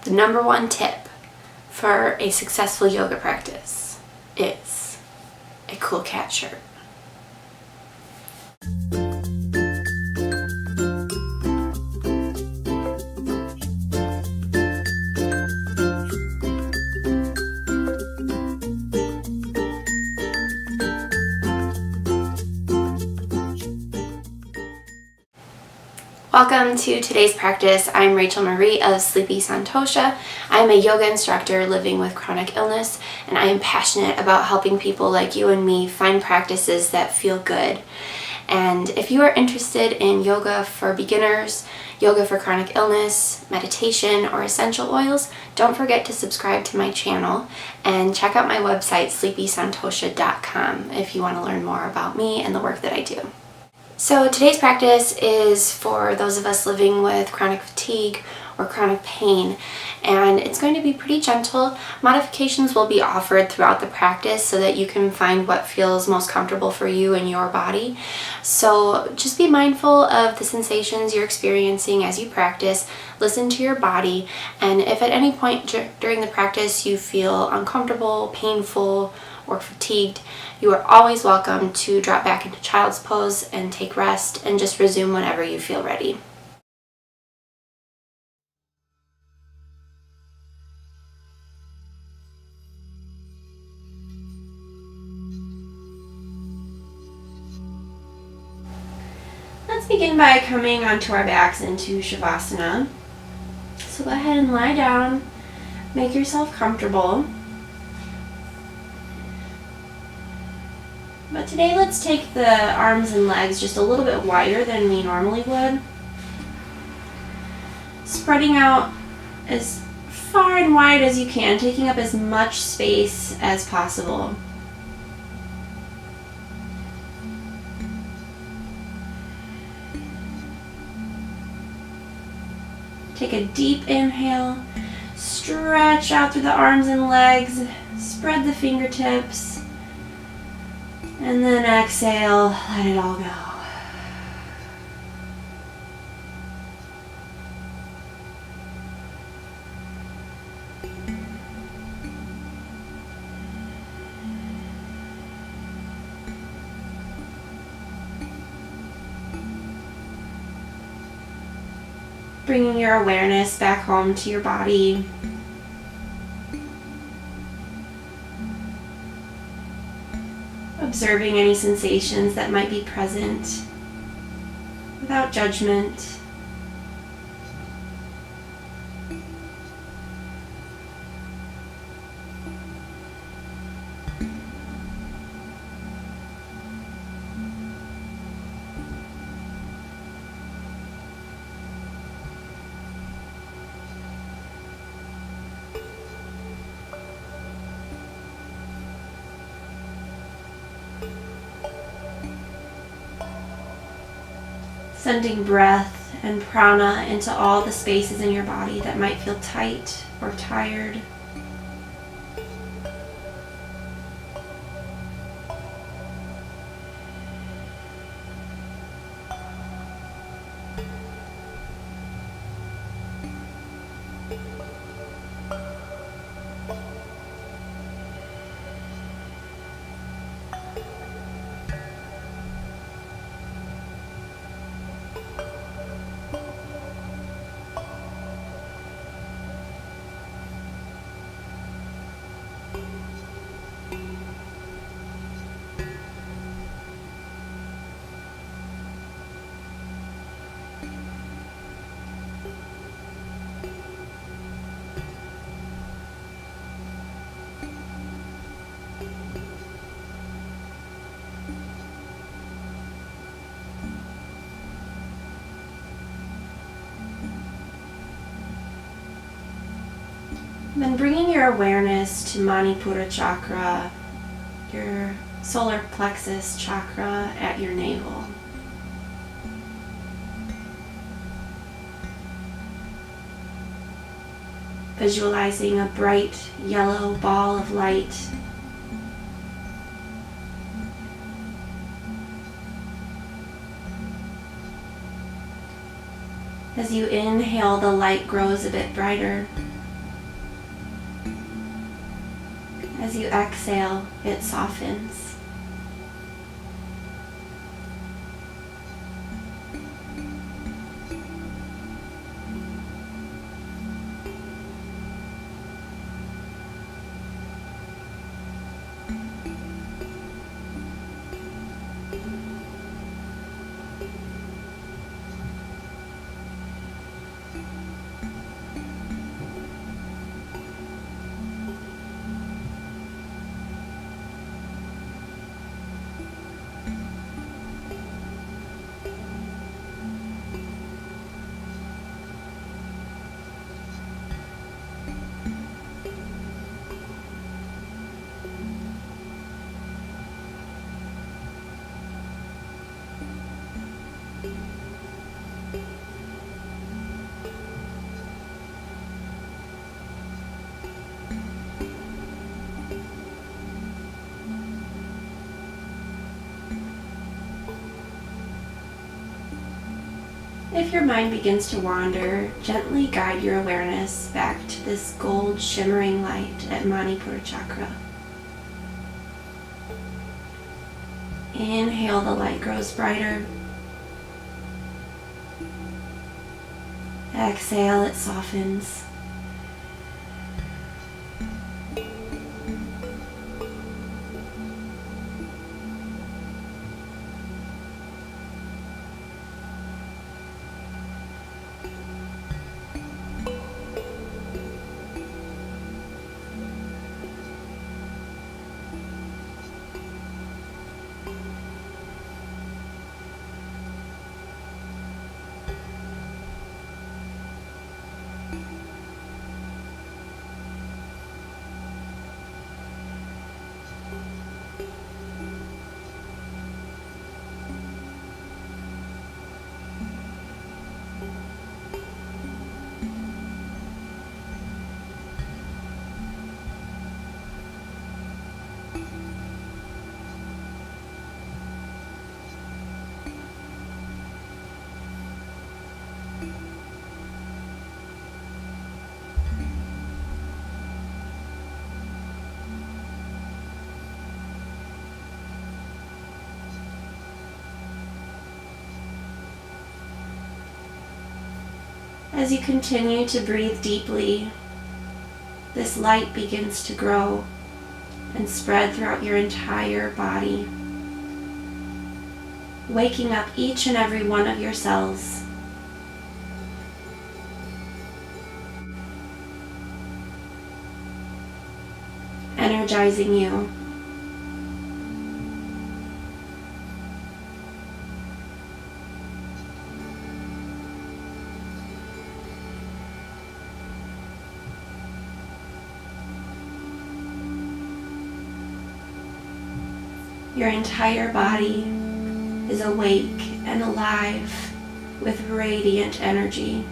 The number one tip for a successful yoga practice is a cool cat shirt. Welcome to today's practice. I'm Rachel Marie of Sleepy Santosha. I am a yoga instructor living with chronic illness, and I am passionate about helping people like you and me find practices that feel good. And if you are interested in yoga for beginners, yoga for chronic illness, meditation, or essential oils, don't forget to subscribe to my channel and check out my website, sleepysantosha.com, if you want to learn more about me and the work that I do. So today's practice is for those of us living with chronic fatigue or chronic pain, and it's going to be pretty gentle. Modifications will be offered throughout the practice so that you can find what feels most comfortable for you and your body. So just be mindful of the sensations you're experiencing as you practice. Listen to your body, and if at any point during the practice you feel uncomfortable, painful, or fatigued, you are always welcome to drop back into child's pose and take rest and just resume whenever you feel ready. Let's begin by coming onto our backs into Shavasana. So go ahead and lie down, make yourself comfortable. But today let's take the arms and legs just a little bit wider than we normally would. Spreading out as far and wide as you can, taking up as much space as possible. Take a deep inhale, stretch out through the arms and legs, spread the fingertips. And then exhale, let it all go. Bringing your awareness back home to your body. Observing any sensations that might be present without judgment. Sending breath and prana into all the spaces in your body that might feel tight or tired. Then bringing your awareness to Manipura chakra, your solar plexus chakra at your navel. Visualizing a bright yellow ball of light As you inhale, the light grows a bit brighter, As you exhale, it softens. If your mind begins to wander, gently guide your awareness back to this gold shimmering light at Manipura chakra. Inhale, the light grows brighter. Exhale, it softens. As you continue to breathe deeply, this light begins to grow and spread throughout your entire body, waking up each and every one of your cells. Energizing you. Your entire body is awake and alive with radiant energy.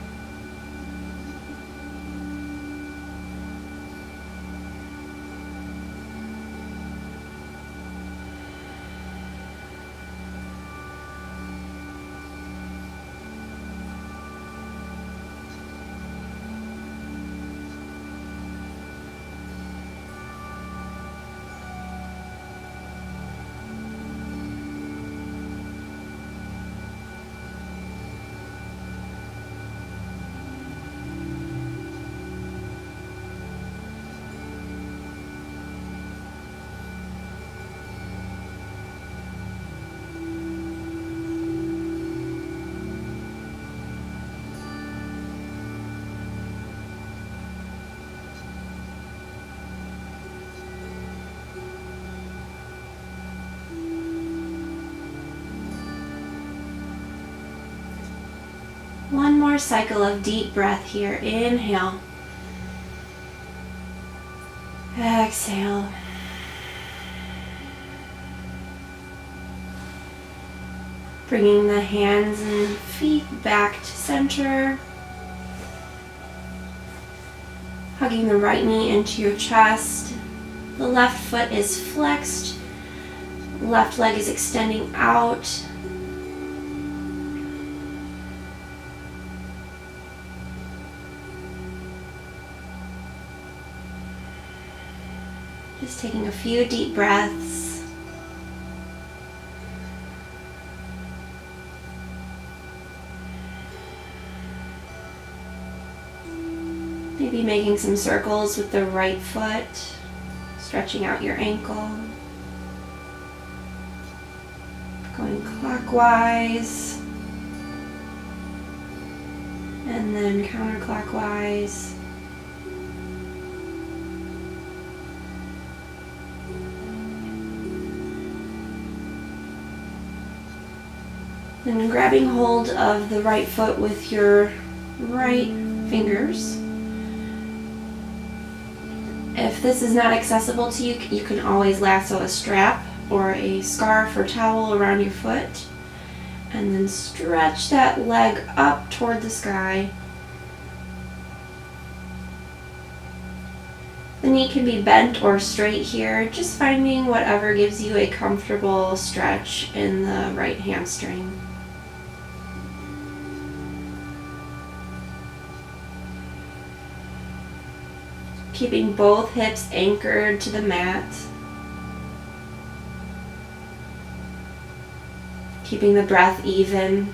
One more cycle of deep breath here. Inhale. Exhale. Bringing the hands and feet back to center. Hugging the right knee into your chest. The left foot is flexed. Left leg is extending out. Just taking a few deep breaths. Maybe making some circles with the right foot, stretching out your ankle. Going clockwise. And then counterclockwise. Then grabbing hold of the right foot with your right fingers. If this is not accessible to you, you can always lasso a strap or a scarf or towel around your foot. And then stretch that leg up toward the sky. The knee can be bent or straight here, just finding whatever gives you a comfortable stretch in the right hamstring. Keeping both hips anchored to the mat. Keeping the breath even.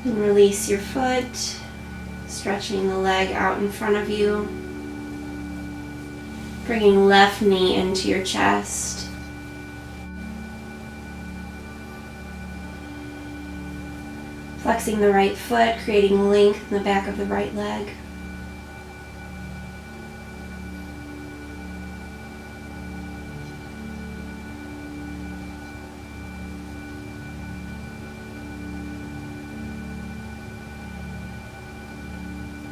And release your foot, stretching the leg out in front of you. Bringing left knee into your chest. Flexing the right foot, creating length in the back of the right leg.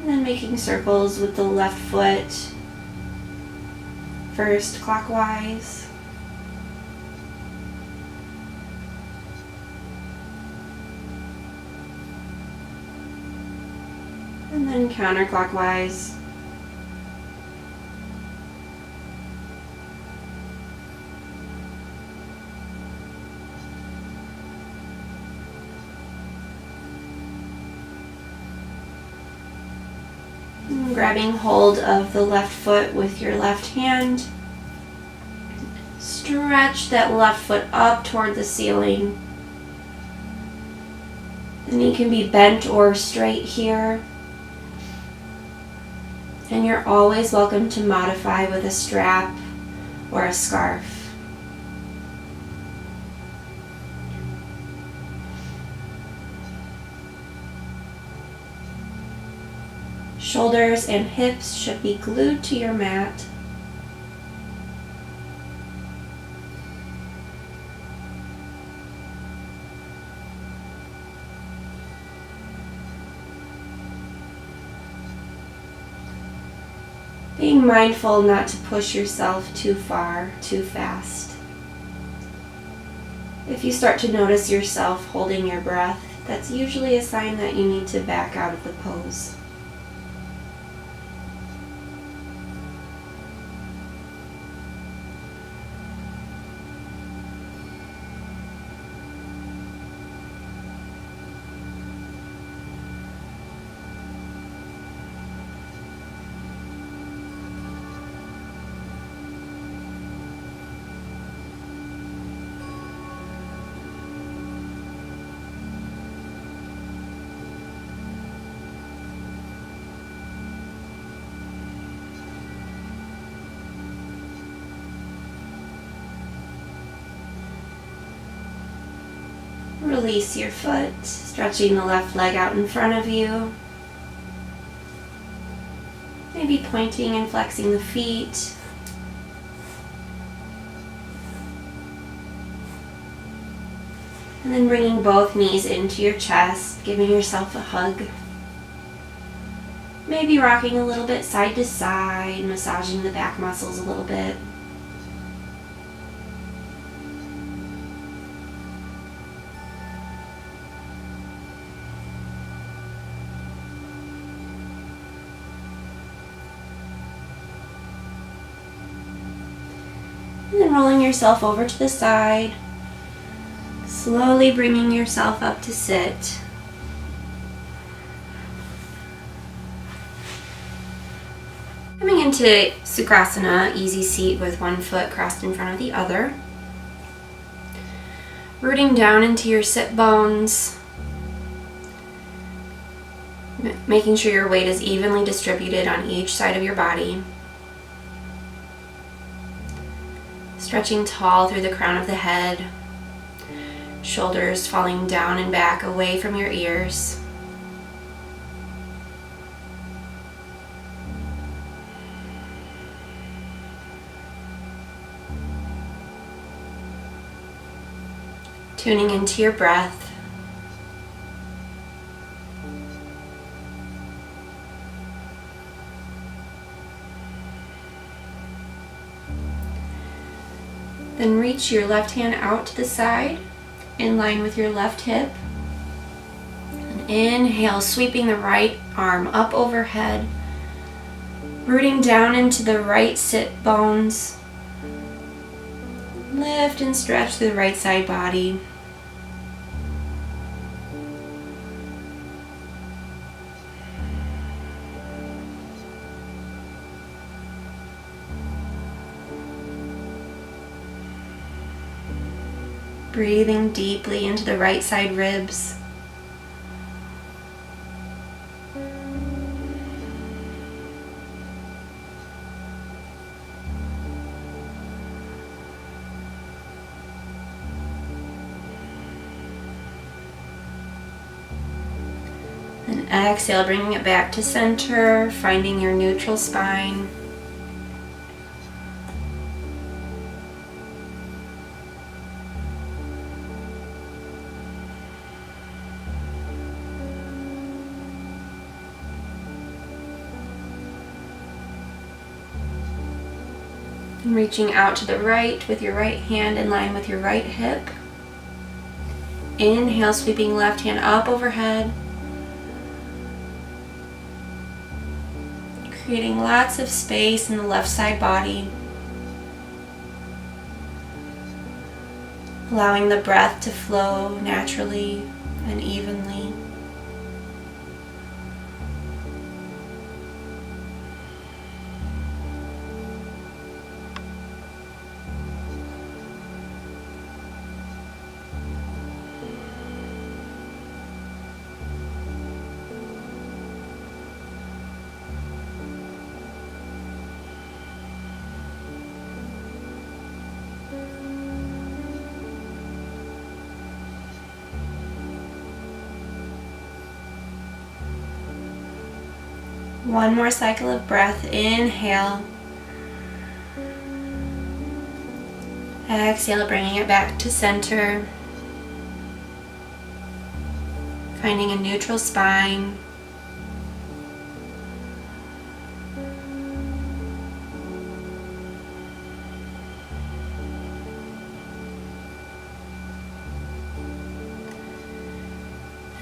And then making circles with the left foot. First clockwise. And then counterclockwise. And grabbing hold of the left foot with your left hand. Stretch that left foot up toward the ceiling. The knee can be bent or straight here. And you're always welcome to modify with a strap or a scarf. Shoulders and hips should be glued to your mat. Being mindful not to push yourself too far, too fast. If you start to notice yourself holding your breath, that's usually a sign that you need to back out of the pose. release your foot, stretching the left leg out in front of you. Maybe pointing and flexing the feet. And then bringing both knees into your chest, giving yourself a hug. Maybe rocking a little bit side to side, massaging the back muscles a little bit. And then rolling yourself over to the side, slowly bringing yourself up to sit. Coming into Sukhasana, easy seat with one foot crossed in front of the other. Rooting down into your sit bones, making sure your weight is evenly distributed on each side of your body. Stretching tall through the crown of the head, shoulders falling down and back away from your ears. Tuning into your breath. Then reach your left hand out to the side, in line with your left hip. And inhale, sweeping the right arm up overhead, rooting down into the right sit bones. Lift and stretch through the right side body. Breathing deeply into the right side ribs. And exhale, bringing it back to center, finding your neutral spine. And reaching out to the right with your right hand in line with your right hip. Inhale, sweeping left hand up overhead. Creating lots of space in the left side body. Allowing the breath to flow naturally and evenly. One more cycle of breath. Inhale. Exhale, bringing it back to center. Finding a neutral spine.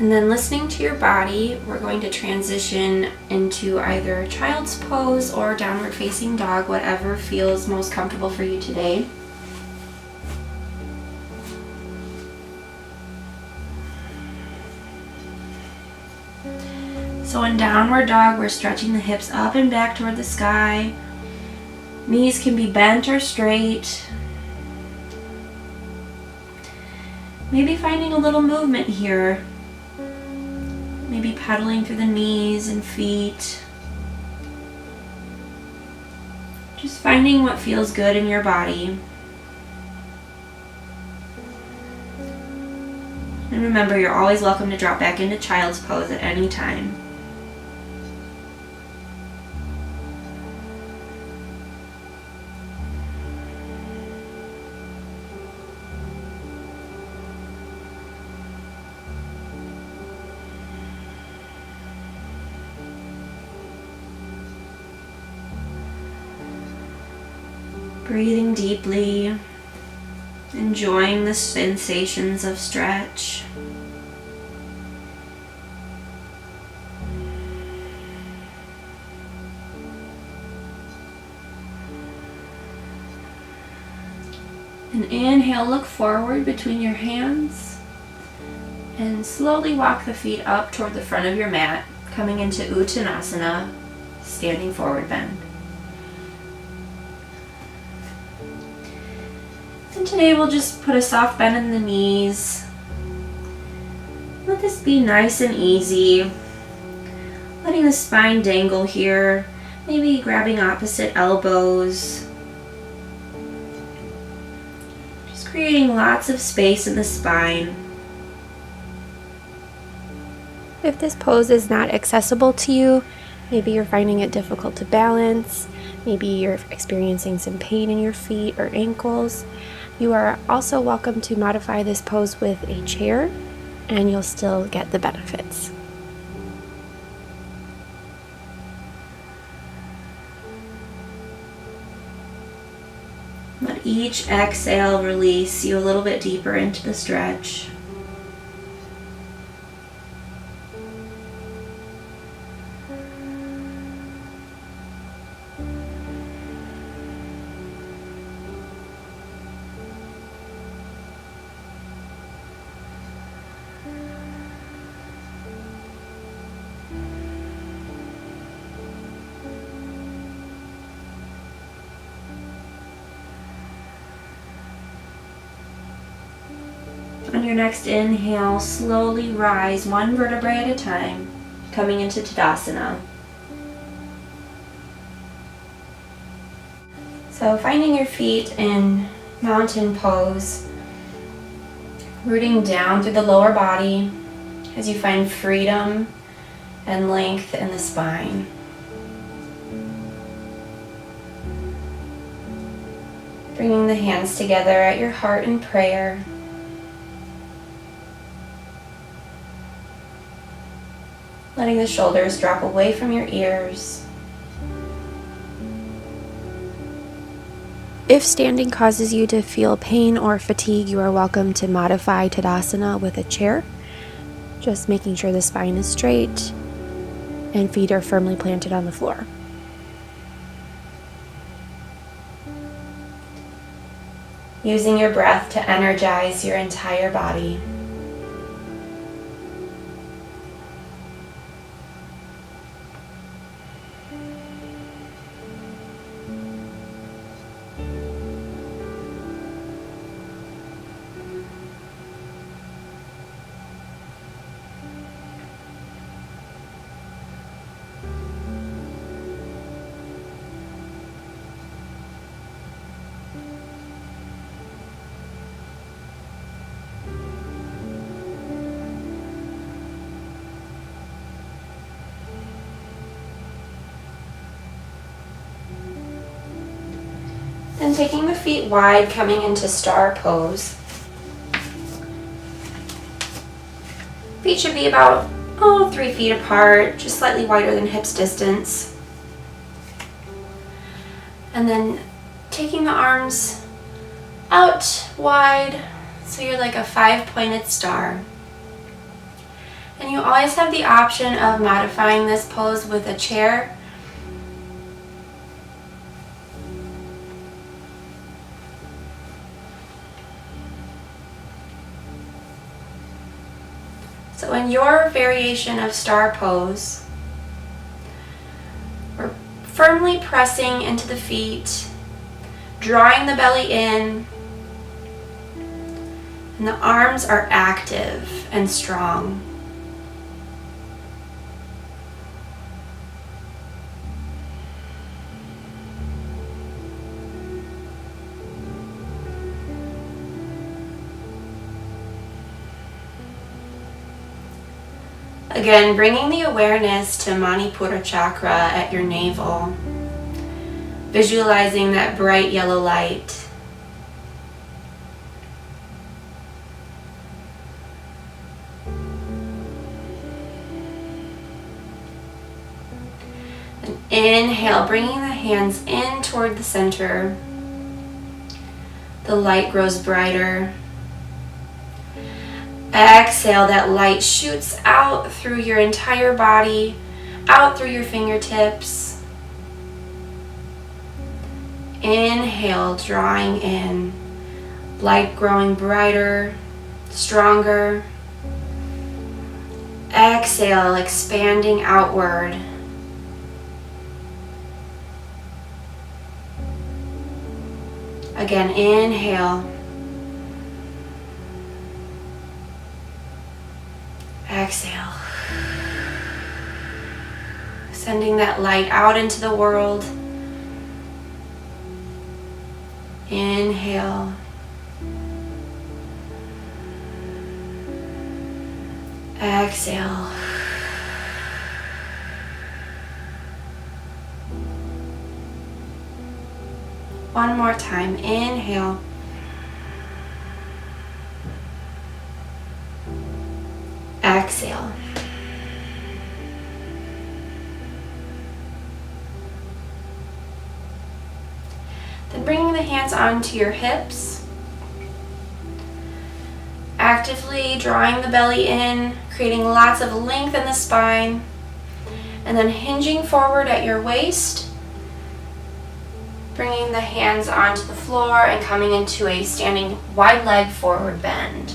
And then listening to your body, we're going to transition into either child's pose or downward facing dog, whatever feels most comfortable for you today. So in downward dog, we're stretching the hips up and back toward the sky. Knees can be bent or straight. Maybe finding a little movement here. Maybe pedaling through the knees and feet. Just finding what feels good in your body. And remember, you're always welcome to drop back into child's pose at any time. Breathing deeply, enjoying the sensations of stretch. And inhale, look forward between your hands and slowly walk the feet up toward the front of your mat, coming into Uttanasana, standing forward bend. And today we'll just put a soft bend in the knees. Let this be nice and easy. Letting the spine dangle here, maybe grabbing opposite elbows. Just creating lots of space in the spine. If this pose is not accessible to you, maybe you're finding it difficult to balance, maybe you're experiencing some pain in your feet or ankles, you are also welcome to modify this pose with a chair and you'll still get the benefits. Let each exhale release you a little bit deeper into the stretch. On your next inhale, slowly rise one vertebrae at a time, coming into Tadasana. So finding your feet in mountain pose, rooting down through the lower body as you find freedom and length in the spine. Bringing the hands together at your heart in prayer. Letting the shoulders drop away from your ears. If standing causes you to feel pain or fatigue, you are welcome to modify Tadasana with a chair. Just making sure the spine is straight and feet are firmly planted on the floor. Using your breath to energize your entire body. And taking the feet wide, coming into star pose. Feet should be about 3 feet apart, just slightly wider than hips distance. And then taking the arms out wide, so you're like a 5-pointed star. And you always have the option of modifying this pose with a chair. So in your variation of star pose, we're firmly pressing into the feet, drawing the belly in, and the arms are active and strong. Again, bringing the awareness to Manipura chakra at your navel, visualizing that bright yellow light. And inhale, bringing the hands in toward the center. The light grows brighter. Exhale, that light shoots out through your entire body, out through your fingertips. Inhale, drawing in, light growing brighter, stronger. Exhale, expanding outward. Again, inhale. Exhale. Sending that light out into the world. Inhale. Exhale. One more time. Inhale. Exhale. Then bringing the hands onto your hips. Actively drawing the belly in, creating lots of length in the spine. And then hinging forward at your waist. Bringing the hands onto the floor and coming into a standing wide leg forward bend.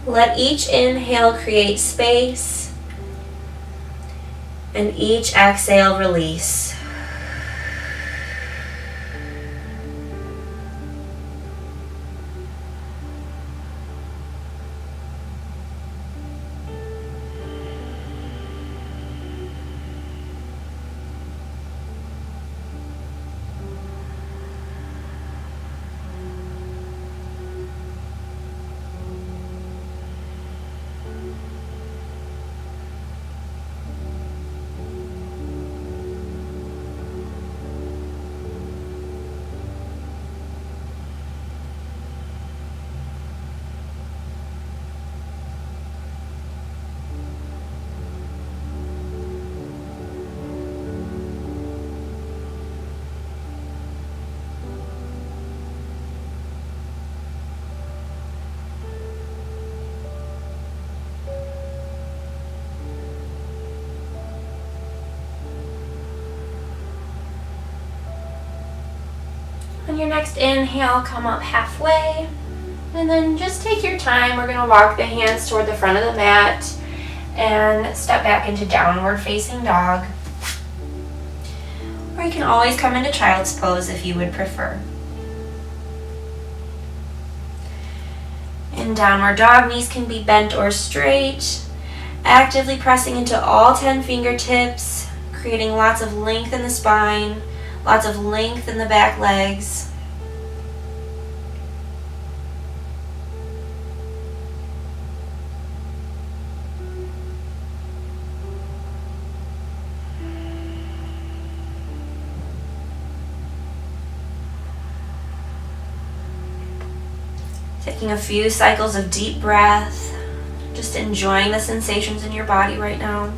Let each inhale create space, and each exhale release. On your next inhale, come up halfway, and then just take your time. We're going to walk the hands toward the front of the mat and step back into downward facing dog. Or you can always come into child's pose if you would prefer. In downward dog, knees can be bent or straight, actively pressing into all 10 fingertips, creating lots of length in the spine, lots of length in the back legs. Taking a few cycles of deep breath, just enjoying the sensations in your body right now.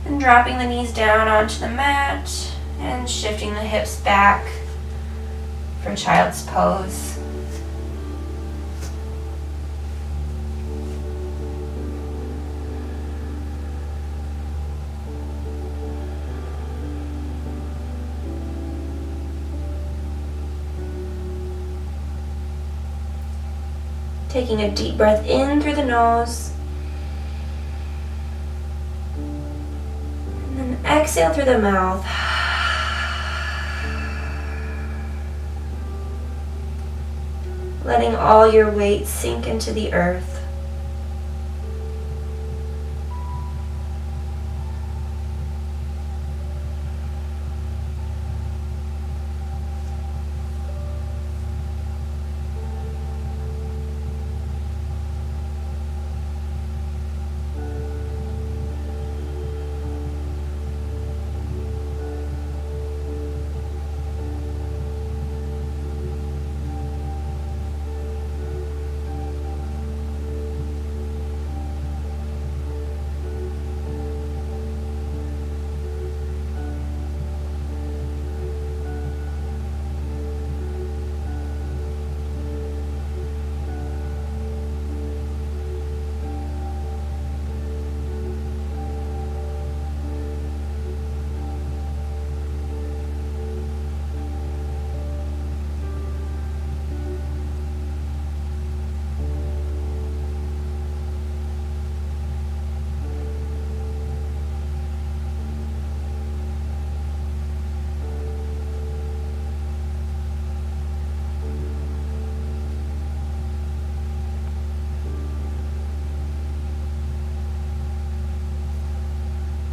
And dropping the knees down onto the mat and shifting the hips back for child's pose. Taking a deep breath in through the nose. And then exhale through the mouth. Letting all your weight sink into the earth.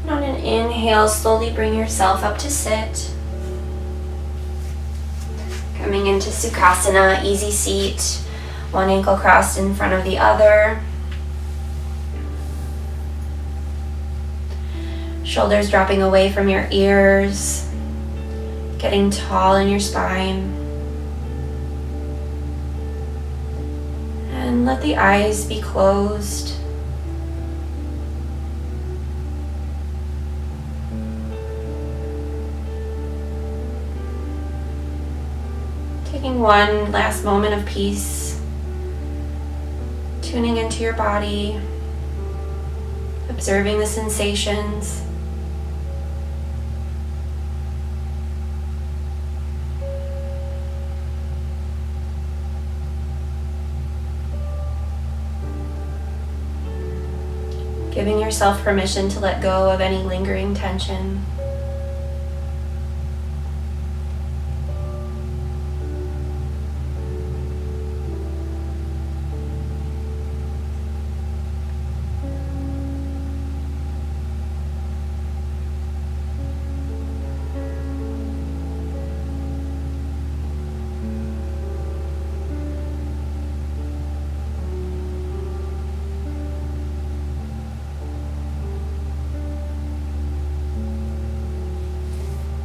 On an inhale, slowly bring yourself up to sit. Coming into Sukhasana, easy seat, one ankle crossed in front of the other. Shoulders dropping away from your ears, getting tall in your spine. And let the eyes be closed. Taking one last moment of peace, tuning into your body, observing the sensations. Giving yourself permission to let go of any lingering tension.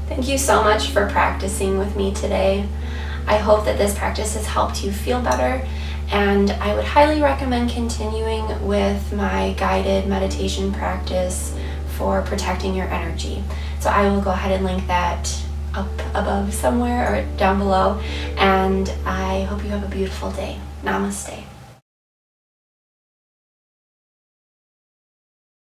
Thank you so much for practicing with me today. I hope that this practice has helped you feel better, and I would highly recommend continuing with my guided meditation practice for protecting your energy. So I will go ahead and link that up above somewhere or down below, and I hope you have a beautiful day. Namaste.